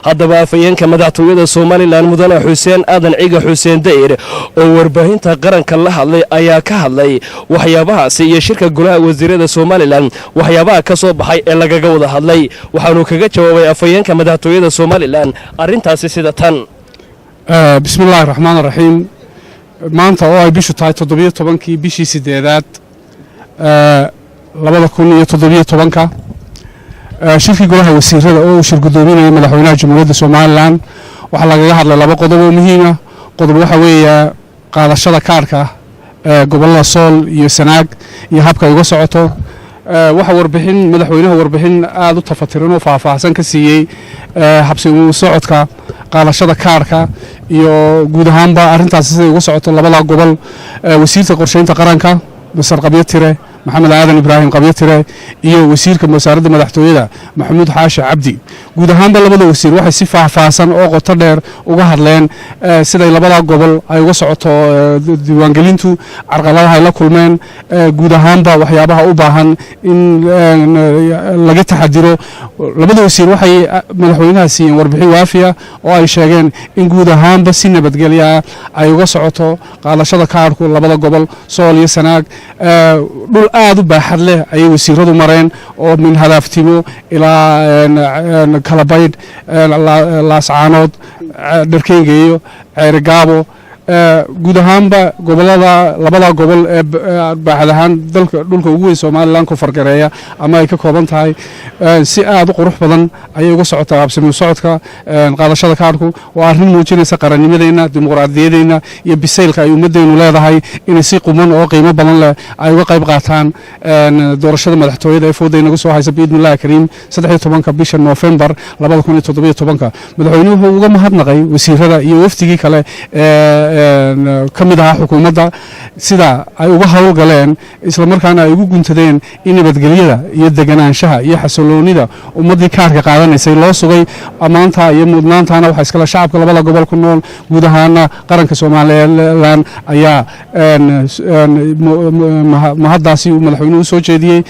haddaba afayeenka madaxtooyada Somaliland mudane Xuseen Aadan Ciga Xuseen Dayr oo warbaahinta qaranka la hadlay ayaa ka hadlay waxyaabahaasi iyo shirka golaha wasiirada Somaliland waxyaabaha ka soo baxay ee lagaga wada hadlay waxaanu kaga jawaabay afayeenka madaxtooyada Somaliland arintaasi sida tan bismillaahir rahmaanir rahiim maanta oo ay bishu tahay 17kii bishii 8aad 2017 shirkii golaha wasiirada oo shir gudoominaya madaxweynaha jamhuuriyadda Somaliland waxa lagaga hadlay laba qodob oo muhiim ah qodob waxa weeye qaadashada kaarka gobolada Sool iyo Sanaag iyo habka ay uga socoto waxa warbixin madaxweynaha warbixin aad u tafatiran oo faahfaahsan ka siiyay habsi u socodka qaadashada kaarka iyo guud ahaanba arintaas sida uga socoto labada gobol wasiirka qorsheynta qaranka Masar Qabyatire محمد آدم إبراهيم قبيتره iyo wasiirka wasaaradda madaxtooyada Maxamuud Xaashi Cabdi guud ahaanba labada wasiir waxay si faahfaahsan oo qoto dheer uga hadleen sida labada gobol ay uga socoto diiwaangelintu carqaladaha ay la kulmeen guud ahaanba waxyaabaha u baahan in laga taxadiro labada wasiir waxay madaxweynaha siiyeen warbixin waafiya oo ay sheegeen in guud ahaanba si nabadgelyo ay uga socoto qaadashada kaarku labada gobol Sool iyo Sanaag dhul aad u baaxad leh ay wasiiradu mareen oo min hadaftimo ilaa kala bayd laascaanood dharkeengeeyo ceerigaabo guud ahaanba gobolada labada gobol ee baaxad ahaan dhulka ugu weyn Somaliland ku fargareeya ama ay ka kooban tahay si aad u qurux badan ayay uga socotaa habsami socodka qaadashada kaarku waa arrin muujinaysa qarannimadeena dimuqraadiyadeena iyo bisaylka ay ummadeenu leedahay in si quman oo qiimo badan leh ay uga qayb qaataan doorashada madaxtooyada ee foodeena ugu soo haysa biidmillaah kariim 13 bisha November 2017 madaxweynuhu uga mahadnaqay wasiirada iyo wafdigii kale kamid ah xukuumadda sida ay uga hawlgaleen isla markaana ay ugu guntadeen in nabadgelyada iyo deganaanshaha iyo xasilloonida ummadii kaarka qaadanaysay loo sugay amaanta iyo mudnaantana waxa iskala shacabka labada gobol ku nool guud ahaan qaranka Somaliland ayaa mahaddaasi madaxweynuhu soo jeediyay